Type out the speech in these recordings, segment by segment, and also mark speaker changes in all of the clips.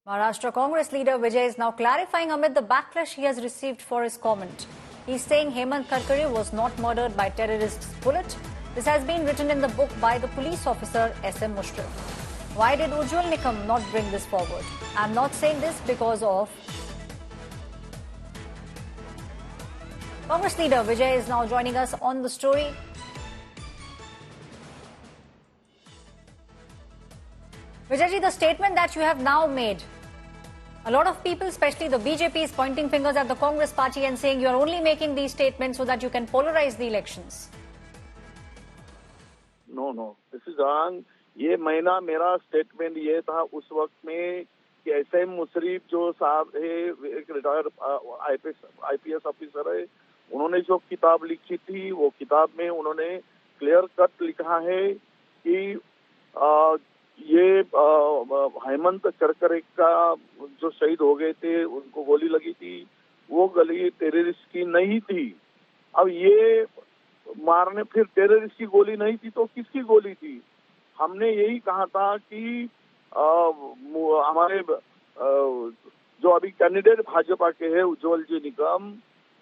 Speaker 1: Maharashtra Congress leader Vijay is now clarifying amid the backlash he has received for his comment. He's saying Hemant Karkare was not murdered by terrorists' bullet. This has been written in the book by the police officer S.M. Mushrif. Why did Ujjwal Nikam not bring this forward? I'm not saying this because of... Congress leader Vijay is now joining us on the story. Vijayji, the statement that you have now made, a lot of people, especially the BJP, is pointing fingers at the Congress party and saying you are only making these statements so that you can polarize the elections.
Speaker 2: No, this is wrong. ये महीना मेरा statement ये था उस वक्त में कि SM Musharraf जो साहब है, एक रिटायर्ड आईपीएस ऑफिसर है, उन्होंने जो किताब लिखी थी वो किताब में उन्होंने क्लियर कट लिखा है कि ये हेमंत करकरे का जो शहीद हो गए थे, उनको गोली लगी थी, वो गोली टेररिस्ट की नहीं थी। अब ये मारने, फिर टेररिस्ट की गोली नहीं थी तो किसकी गोली थी? हमने यही कहा था कि हमारे जो अभी कैंडिडेट भाजपा के हैं उज्जवल जी निकम,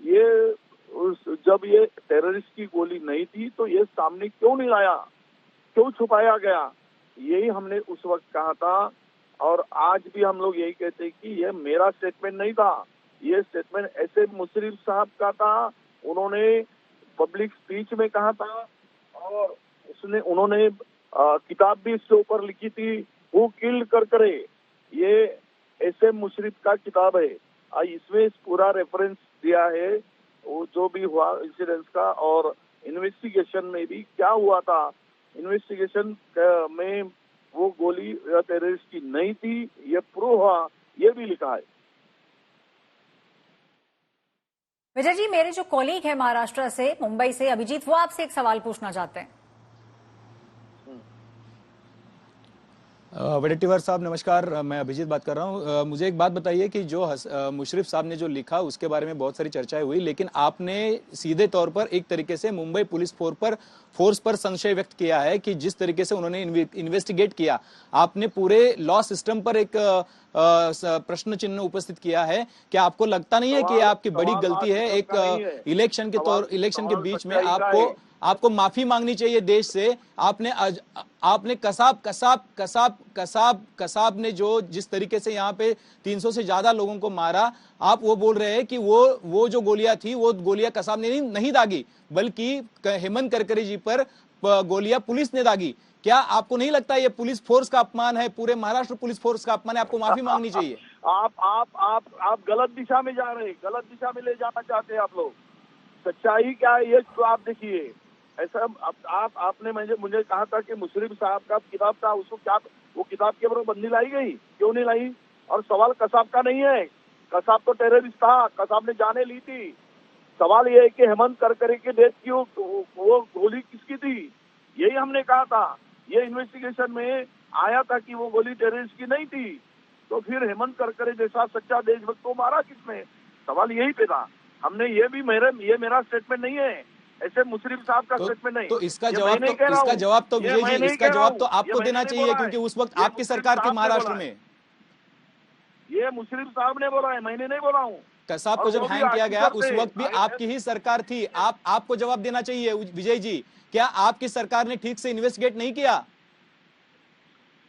Speaker 2: ये जब ये टेररिस्ट की गोली नहीं थी तो ये सामने क्यों नहीं आया, क्यों छुपाया गया? यही हमने उस वक्त कहा था और आज भी हम लोग यही कहते हैं कि ये मेरा स्टेटमेंट नहीं था, ये स्टेटमेंट एसएम मुशर्रफ साहब का था। उन्होंने पब्लिक स्पीच में कहा था और उन्होंने किताब भी इसके ऊपर लिखी थी, हु किल्ड करकरे, ये एसएम मुशर्रफ का किताब है। इसमें पूरा रेफरेंस दिया है वो जो भी हुआ इंसिडेंट्स का और इन्वेस्टिगेशन में भी क्या हुआ था। इन्वेस्टिगेशन में वो गोली टेररिस्ट की नहीं थी, ये प्रूव हुआ, ये भी लिखा है।
Speaker 1: विजय जी, मेरे जो कॉलीग है महाराष्ट्र से, मुंबई से, अभिजीत, वो आपसे एक सवाल पूछना चाहते हैं।
Speaker 3: वडेट्टीवार साहब नमस्कार, मैं अभिजीत बात कर रहा हूं। मुझे एक बात बताइए कि जो मुशर्रफ साहब ने जो लिखा उसके बारे में बहुत सारी चर्चाएं हुई, लेकिन आपने सीधे तौर पर एक तरीके से मुंबई पुलिस फोर्स पर संशय व्यक्त किया है कि जिस तरीके से उन्होंने इन्वेस्टिगेट किया, आपने पूरे लॉ सिस्टम पर एक प्रश्न चिन्ह उपस्थित किया है। क्या आपको लगता नहीं है कि आपकी बड़ी गलती है? एक इलेक्शन के बीच में आपको माफी मांगनी चाहिए देश से। आपने कसाब ने जो जिस तरीके से यहाँ पे 300 से ज्यादा लोगों को मारा, आप वो बोल रहे हैं कि वो जो गोलियां थी वो गोलियां कसाब ने नहीं दागी, बल्कि हेमंत करकरे जी पर गोलियां पुलिस ने दागी। क्या आपको नहीं लगता ये पुलिस फोर्स का अपमान है, पूरे महाराष्ट्र पुलिस फोर्स का अपमान है? आपको माफी मांगनी चाहिए।
Speaker 2: आप गलत दिशा में जा रहे हैं, गलत दिशा में ले जाना चाहते हैं आप लोग। सच्चाई क्या है ये तो आप देखिए। ऐसा आपने मुझे कहा था कि मुशर्रफ साहब का किताब था, उसको क्या वो किताब के ऊपर बंदी लाई गई? क्यों नहीं लाई? और सवाल कसाब का नहीं है, कसाब तो टेररिस्ट था, कसाब ने जाने ली थी। सवाल ये है कि हेमंत करकरे की डेथ की वो गोली किसकी थी? यही हमने कहा था। ये इन्वेस्टिगेशन में आया था कि वो गोली टेररिस्ट की नहीं थी, तो फिर हेमंत करकरे जैसा सच्चा देशभक्त को मारा किसने? सवाल यही पे था। हमने ये मेरा स्टेटमेंट नहीं है, ऐसे मुशर्रफ साहब का स्टेटमेंट नहीं।
Speaker 3: तो इसका जवाब तो विजय जी, इसका जवाब तो आपको देना चाहिए, क्योंकि उस वक्त आपकी सरकार थी महाराष्ट्र में।
Speaker 2: ये मुशर्रफ साहब ने बोला है, मैंने नहीं बोला हूँ।
Speaker 3: कसाब को जब हैंग किया गया उस वक्त भी आपकी ही सरकार थी। आपको जवाब देना चाहिए विजय जी। क्या आपकी सरकार ने ठीक से इन्वेस्टिगेट नहीं किया?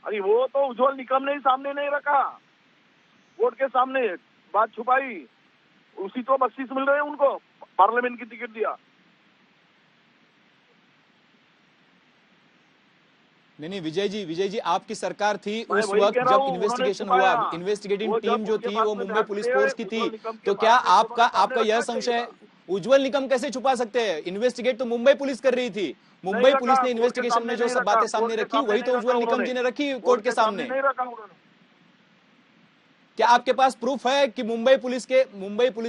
Speaker 2: अरे वो तो उज्जवल निकम ने सामने नहीं रखा, कोर्ट के सामने बात छुपाई, उसी तो बख्शीश मिल रहे हैं उनको, पार्लियामेंट की टिकट दिया।
Speaker 3: नहीं विजय जी, आपकी सरकार थी उस वक्त जब इन्वेस्टिगेशन हुआ। इन्वेस्टिगेटिंग टीम जो थी वो मुंबई पुलिस फोर्स की थी। तो क्या आपका यह संशय उज्जवल निकम कैसे छुपा सकते हैं? इन्वेस्टिगेट तो मुंबई पुलिस कर रही थी। मुंबई पुलिस ने इन्वेस्टिगेशन में जो सब बातें सामने रखी वही तो उज्जवल निकम जी ने रखी कोर्ट के सामने। क्या आपके पास प्रूफ है कि मुंबई पुलिस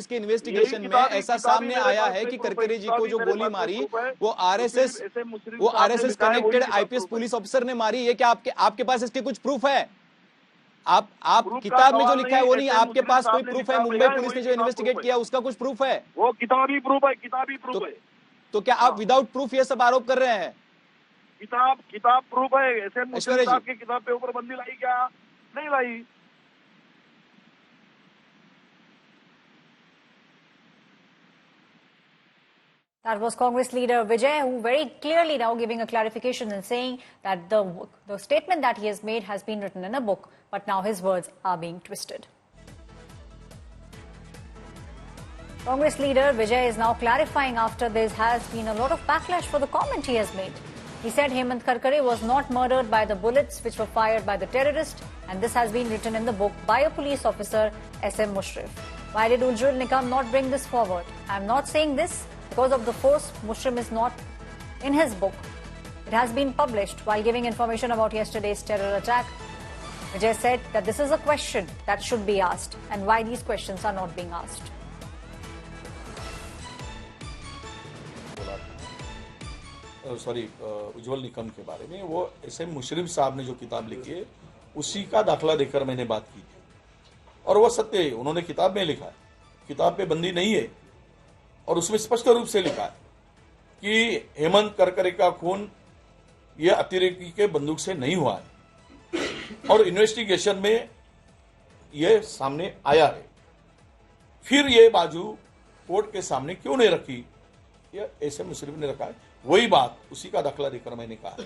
Speaker 3: के इन्वेस्टिगेशन में ऐसा सामने आया है कि करकरे जी को जो गोली मारी वो RSS connected IPS police officer ने मारी? ये क्या आपके पास इसके कुछ प्रूफ है? आप किताब में जो लिखा है वो नहीं, आपके पास कोई प्रूफ है? मुंबई पुलिस ने जो इन्वेस्टिगेट किया उसका कुछ प्रूफ है?
Speaker 2: वो किताबी प्रूफ है।
Speaker 3: तो क्या आप विदाउट प्रूफ ये सब आरोप कर रहे हैं?
Speaker 2: किताब प्रूफ है। ऐसे मुशर्रफ साहब की किताब पे ऊपर बंदी लाई क्या? नहीं लाई।
Speaker 1: That was Congress leader Vijay, who very clearly now giving a clarification and saying that the statement that he has made has been written in a book, but now his words are being twisted. Congress leader Vijay is now clarifying after there has been a lot of backlash for the comment he has made. He said Hemant Karkare was not murdered by the bullets which were fired by the terrorist, and this has been written in the book by a police officer, S.M. Mushrif. Why did Ujjwal Nikam not bring this forward? I am not saying this because of the force. Mushrif is not in his book. It has been published while giving information about yesterday's terror attack. Vijay said that this is a question that should be asked, and why these questions are not being asked.
Speaker 4: Sorry Ujjwal Nikam के बारे में, वो SM. Musharraf साहब ने जो किताब लिखी है उसी का दाखला देकर मैंने बात की थी, और वो सत्य है, उन्होंने किताब में लिखा है, किताब पे बंदी नहीं है, और उसमें स्पष्ट रूप से लिखा है कि हेमंत करकरे का खून ये अतिरेकी के बंदूक से नहीं हुआ है, और इन्वेस्टिगेशन में ये सामने आया है। फिर ये बाजू कोर्ट के सामने क्यों नहीं रखी, ये एस.एम. मुशर्रफ ने रखा है, वही बात उसी का दाखला देकर मैंने कहा है।